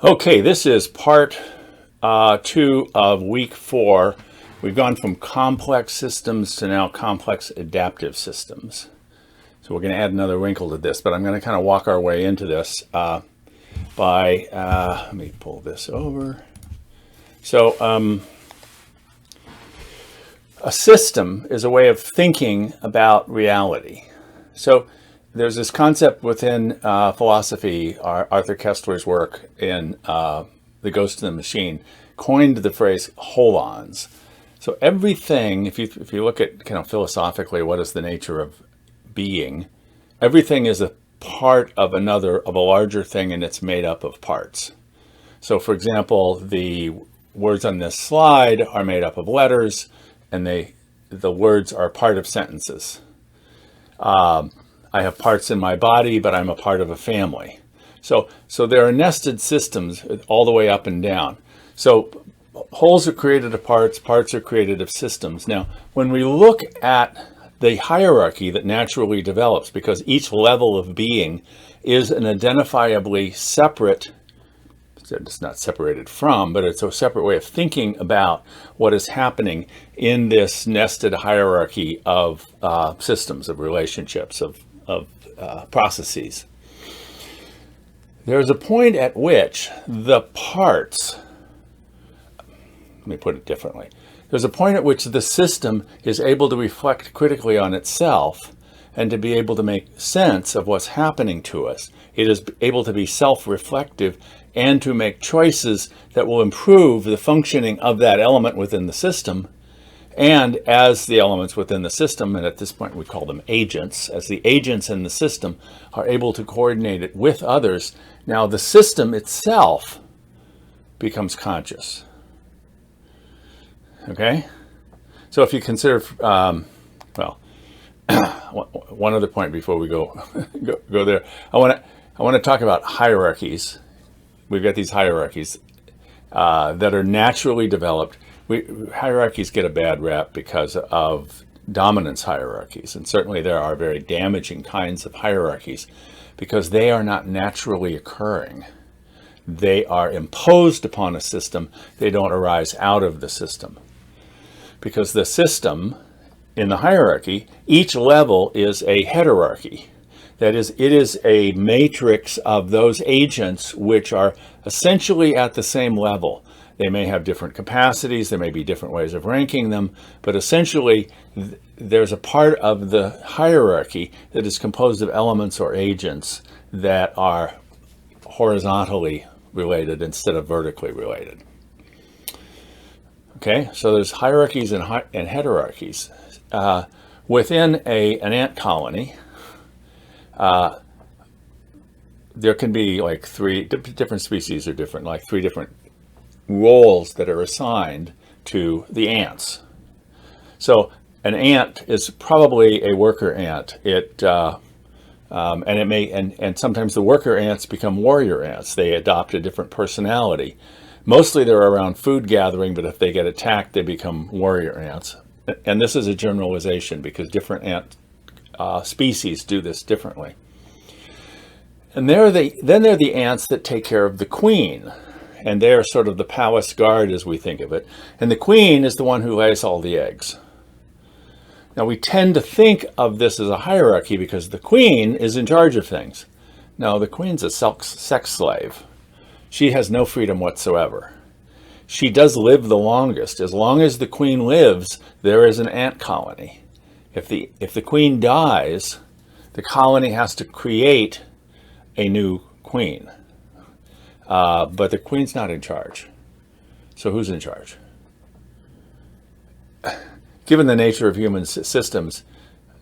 Okay, this is part 2 of week 4. We've gone from complex systems to now complex adaptive systems. So we're going to add another wrinkle to this, but I'm going to kind of walk our way into this let me pull this over. So a system is a way of thinking about reality. So there's this concept within philosophy. Arthur Koestler's work in The Ghost in the Machine coined the phrase holons. So everything, if you look at kind of philosophically, what is the nature of being, everything is a part of a larger thing, and it's made up of parts. So for example, the words on this slide are made up of letters, and the words are part of sentences. I have parts in my body, but I'm a part of a family. So there are nested systems all the way up and down. So wholes are created of parts, parts are created of systems. Now, when we look at the hierarchy that naturally develops, because each level of being is an identifiably separate, it's not separated from, but it's a separate way of thinking about what is happening in this nested hierarchy of systems, of relationships, of processes. There's a point at which the parts, let me put it differently, there's a point at which the system is able to reflect critically on itself and to be able to make sense of what's happening to us. It is able to be self-reflective and to make choices that will improve the functioning of that element within the system. And as the elements within the system, and at this point we call them agents, as the agents in the system are able to coordinate it with others, now the system itself becomes conscious. Okay? So if you consider, one other point before we go there, I want to talk about hierarchies. We've got these hierarchies that are naturally developed. Hierarchies get a bad rap because of dominance hierarchies, and certainly there are very damaging kinds of hierarchies because they are not naturally occurring. They are imposed upon a system. They don't arise out of the system. Because the system in the hierarchy, each level is a heterarchy. That is, it is a matrix of those agents which are essentially at the same level. They may have different capacities, there may be different ways of ranking them, but essentially there's a part of the hierarchy that is composed of elements or agents that are horizontally related instead of vertically related. Okay, so there's hierarchies and heterarchies. Within an ant colony, there can be like three different species are different, like three different roles that are assigned to the ants. So an ant is probably a worker ant. And sometimes the worker ants become warrior ants. They adopt a different personality. Mostly they're around food gathering, but if they get attacked, they become warrior ants. And this is a generalization because different ant species do this differently. And then they're the ants that take care of the queen. And they're sort of the palace guard as we think of it. And the queen is the one who lays all the eggs. Now we tend to think of this as a hierarchy because the queen is in charge of things. No, the queen's a sex slave. She has no freedom whatsoever. She does live the longest. As long as the queen lives, there is an ant colony. If the queen dies, the colony has to create a new queen. But the queen's not in charge. So who's in charge? Given the nature of human systems,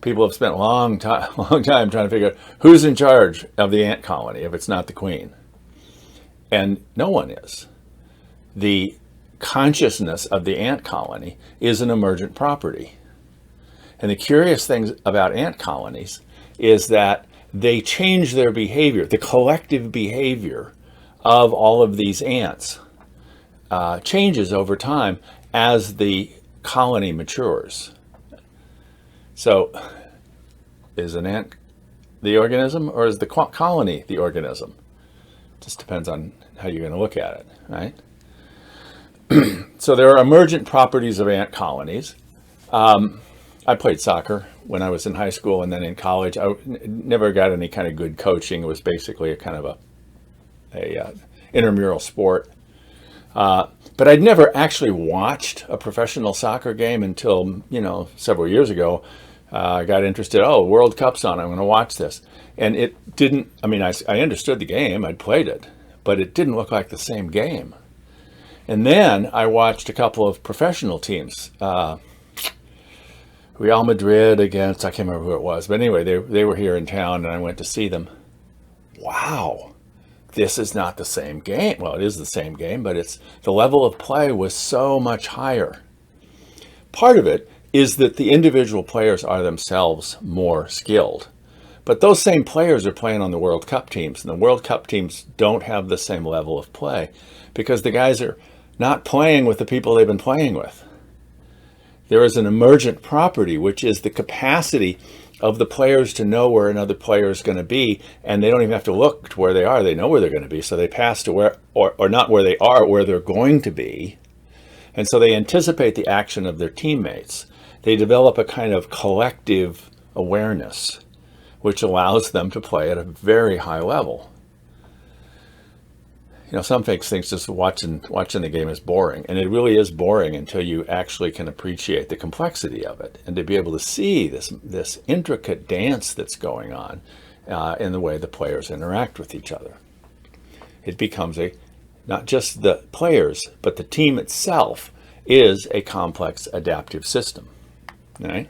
people have spent a long time trying to figure out who's in charge of the ant colony if it's not the queen. And no one is. The consciousness of the ant colony is an emergent property. And the curious thing about ant colonies is that they change their behavior, the collective behavior of all of these ants changes over time as the colony matures. So is an ant the organism or is the colony the organism? Just depends on how you're going to look at it, right? So there are emergent properties of ant colonies. I played soccer when I was in high school, and then in college. I never got any kind of good coaching. It was basically a kind of a intramural sport. But I'd never actually watched a professional soccer game until, several years ago. I got interested. Oh, World Cup's on. I'm going to watch this. And it didn't, I understood the game. I'd played it, but it didn't look like the same game. And then I watched a couple of professional teams. Real Madrid against, I can't remember who it was. But anyway, they were here in town, and I went to see them. Wow. This is not the same game. Well, it is the same game, but the level of play was so much higher. Part of it is that the individual players are themselves more skilled. But those same players are playing on the World Cup teams, and the World Cup teams don't have the same level of play because the guys are not playing with the people they've been playing with. There is an emergent property, which is the capacity of the players to know where another player is going to be, and they don't even have to look to where they are. They know where they're going to be, so they pass to where, or not where they are, where they're going to be. And so they anticipate the action of their teammates. They develop a kind of collective awareness, which allows them to play at a very high level. Some folks think just watching the game is boring, and it really is boring until you actually can appreciate the complexity of it, and to be able to see this intricate dance that's going on in the way the players interact with each other. It becomes not just the players, but the team itself is a complex adaptive system. Right?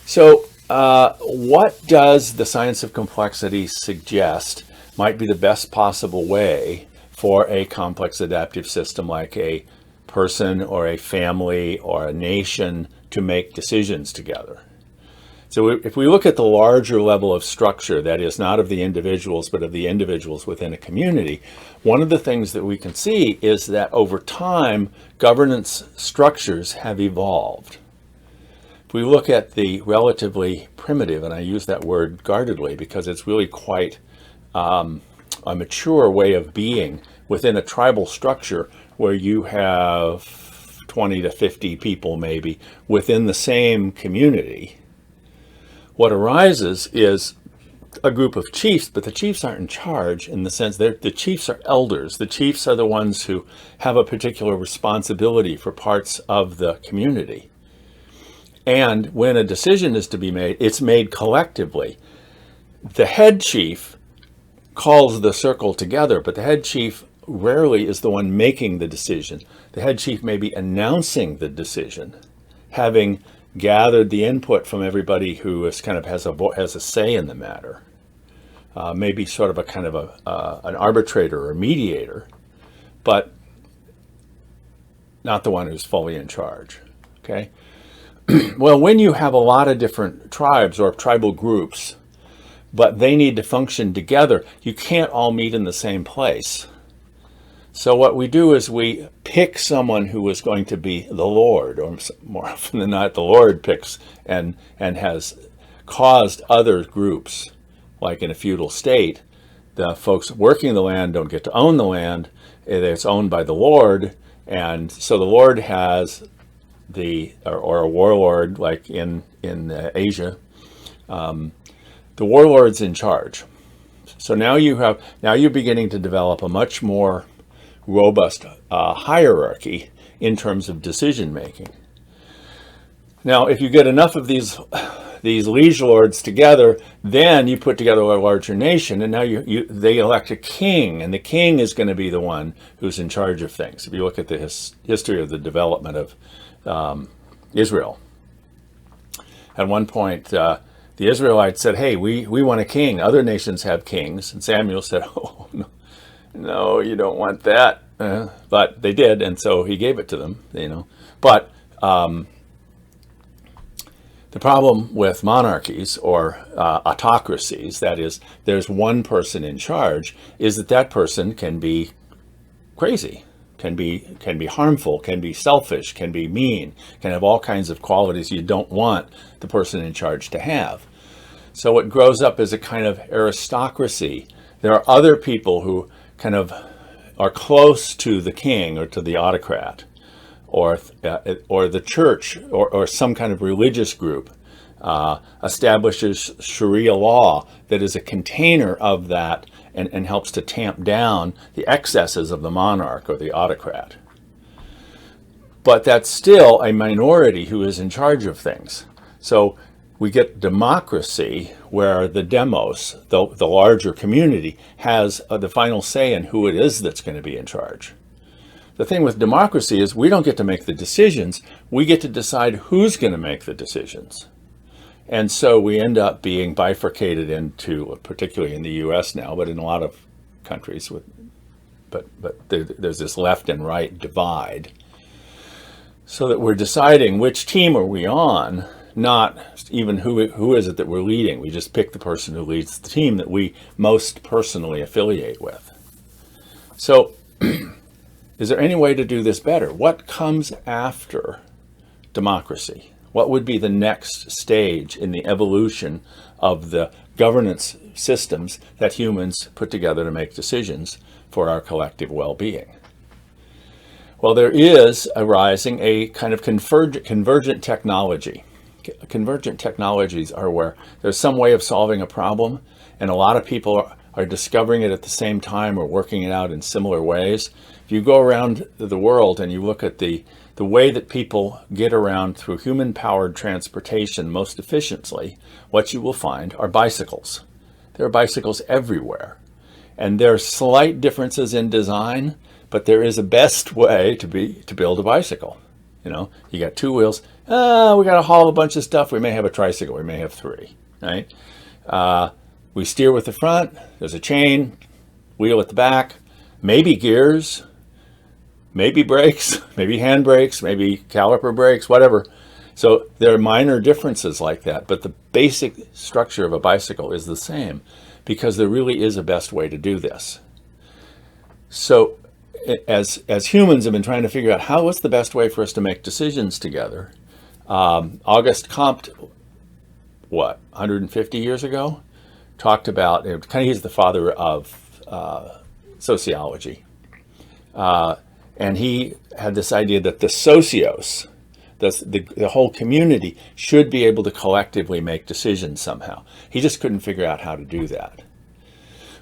So what does the science of complexity suggest might be the best possible way for a complex adaptive system like a person or a family or a nation to make decisions together? So if we look at the larger level of structure, that is not of the individuals, but of the individuals within a community, one of the things that we can see is that over time, governance structures have evolved. If we look at the relatively primitive, and I use that word guardedly because it's really quite a mature way of being within a tribal structure where you have 20 to 50 people maybe within the same community. What arises is a group of chiefs, but the chiefs aren't in charge in the sense that the chiefs are elders. The chiefs are the ones who have a particular responsibility for parts of the community. And when a decision is to be made, it's made collectively. The head chief calls the circle together, but the head chief rarely is the one making the decision. The head chief may be announcing the decision, having gathered the input from everybody who is has a say in the matter. Maybe sort of a kind of an arbitrator or mediator, but not the one who's fully in charge. Okay. Well, when you have a lot of different tribes or tribal groups, but they need to function together, you can't all meet in the same place. So what we do is we pick someone who is going to be the Lord, or more often than not, the Lord picks and has caused other groups, like in a feudal state, the folks working the land don't get to own the land. It's owned by the Lord, and so the Lord has or a warlord, like in Asia. The warlord's in charge. So now you're beginning to develop a much more robust hierarchy in terms of decision making. Now, if you get enough of these liege lords together, then you put together a larger nation, and now they elect a king, and the king is going to be the one who's in charge of things. If you look at the history of the development of Israel, at one point, the Israelites said, hey, we want a king. Other nations have kings. And Samuel said, oh, no, you don't want that. But they did, and so he gave it to them, But the problem with monarchies or autocracies, that is, there's one person in charge, is that person can be crazy, can be harmful, can be selfish, can be mean, can have all kinds of qualities you don't want the person in charge to have. So what grows up is a kind of aristocracy There are other people who kind of are close to the king or to the autocrat, or the church, or some kind of religious group establishes Sharia law that is a container of that, and helps to tamp down the excesses of the monarch or the autocrat. But that's still a minority who is in charge of things. So we get democracy where the demos, the larger community, has the final say in who it is that's going to be in charge. The thing with democracy is we don't get to make the decisions. We get to decide who's going to make the decisions. And so we end up being bifurcated into, particularly in the US now, but in a lot of countries, there's this left and right divide. So that we're deciding which team are we on, not even who is it that we're leading. We just pick the person who leads the team that we most personally affiliate with. So is there any way to do this better? What comes after democracy? What would be the next stage in the evolution of the governance systems that humans put together to make decisions for our collective well-being? Well, there is arising a kind of convergent technology. Convergent technologies are where there's some way of solving a problem, and a lot of people are discovering it at the same time or working it out in similar ways. If you go around the world and you look at the way that people get around through human-powered transportation most efficiently, what you will find are bicycles. There are bicycles everywhere. And there are slight differences in design, but there is a best way to build a bicycle. You know, you got two wheels. We got to haul a bunch of stuff. We may have a tricycle. We may have three, right? We steer with the front. There's a chain, wheel at the back, maybe gears, maybe brakes, maybe hand brakes, maybe caliper brakes, whatever. So there are minor differences like that, but the basic structure of a bicycle is the same because there really is a best way to do this. So as humans have been trying to figure out what's the best way for us to make decisions together, Auguste Comte, 150 years ago, talked about, he's the father of sociology. And he had this idea that the socios, the whole community, should be able to collectively make decisions somehow. He just couldn't figure out how to do that.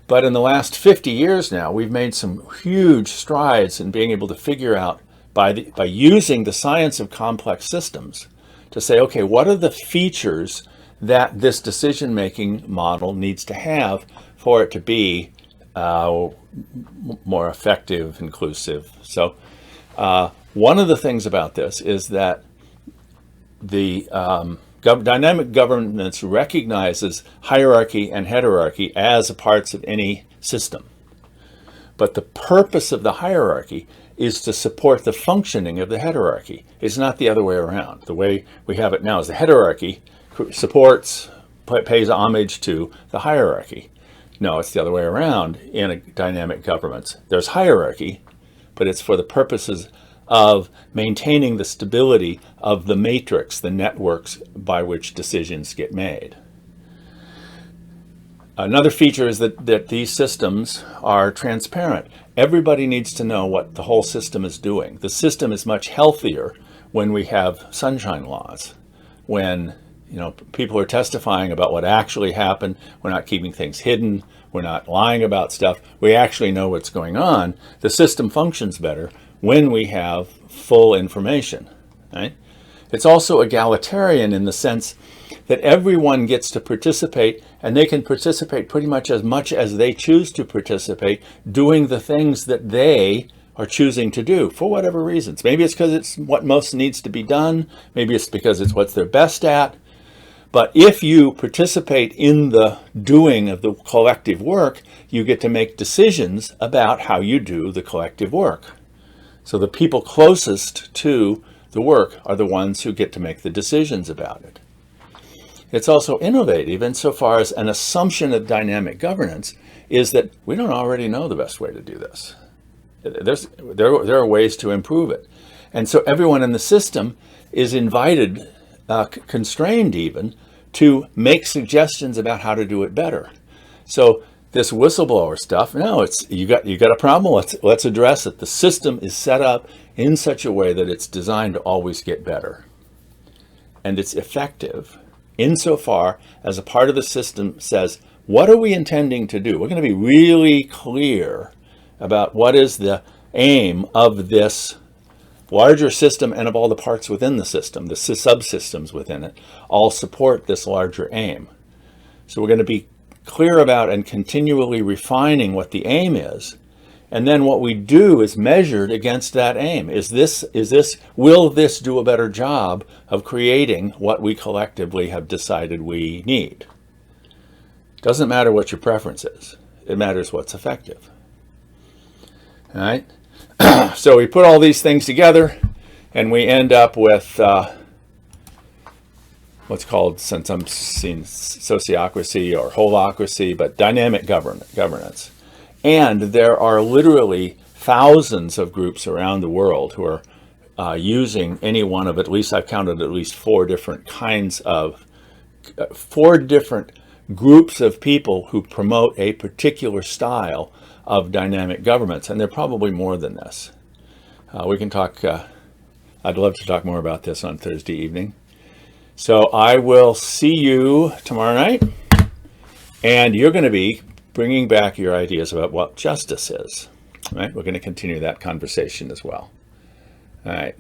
But in the last 50 years now, we've made some huge strides in being able to figure out, by using the science of complex systems, to say, okay, what are the features that this decision-making model needs to have for it to be more effective, inclusive. So one of the things about this is that the dynamic governance recognizes hierarchy and heterarchy as parts of any system. But the purpose of the hierarchy is to support the functioning of the heterarchy. It's not the other way around. The way we have it now is the heterarchy supports, pays homage to the hierarchy. No, it's the other way around in a dynamic governance. There's hierarchy, but it's for the purposes of maintaining the stability of the matrix, the networks by which decisions get made. Another feature is that these systems are transparent. Everybody needs to know what the whole system is doing. The system is much healthier when we have sunshine laws, when people are testifying about what actually happened. We're not keeping things hidden. We're not lying about stuff. We actually know what's going on. The system functions better when we have full information, right? It's also egalitarian in the sense that everyone gets to participate, and they can participate pretty much as they choose to participate, doing the things that they are choosing to do for whatever reasons. Maybe it's because it's what most needs to be done. Maybe it's because it's what they're best at. But if you participate in the doing of the collective work, you get to make decisions about how you do the collective work. So the people closest to the work are the ones who get to make the decisions about it. It's also innovative insofar as an assumption of dynamic governance is that we don't already know the best way to do this. There are ways to improve it. And so everyone in the system is invited, constrained even, to make suggestions about how to do it better. So this whistleblower stuff, no, it's you got a problem. Let's address it. The system is set up in such a way that it's designed to always get better, and it's effective insofar as a part of the system says, what are we intending to do? We're going to be really clear about what is the aim of this larger system and of all the parts within the system. The subsystems within it all support this larger aim. So we're going to be clear about and continually refining what the aim is. And then what we do is measured against that aim. Will this do a better job of creating what we collectively have decided we need? Doesn't matter what your preference is. It matters what's effective. All right? So we put all these things together and we end up with what's called, since I'm seeing sociocracy or holacracy, but dynamic governance. And there are literally thousands of groups around the world who are using any one of, at least I've counted at least four different groups of people who promote a particular style of dynamic governments. And there are probably more than this. We can talk, I'd love to talk more about this on Thursday evening. So I will see you tomorrow night, and you're going to be bringing back your ideas about what justice is. All right? We're going to continue that conversation as well. All right.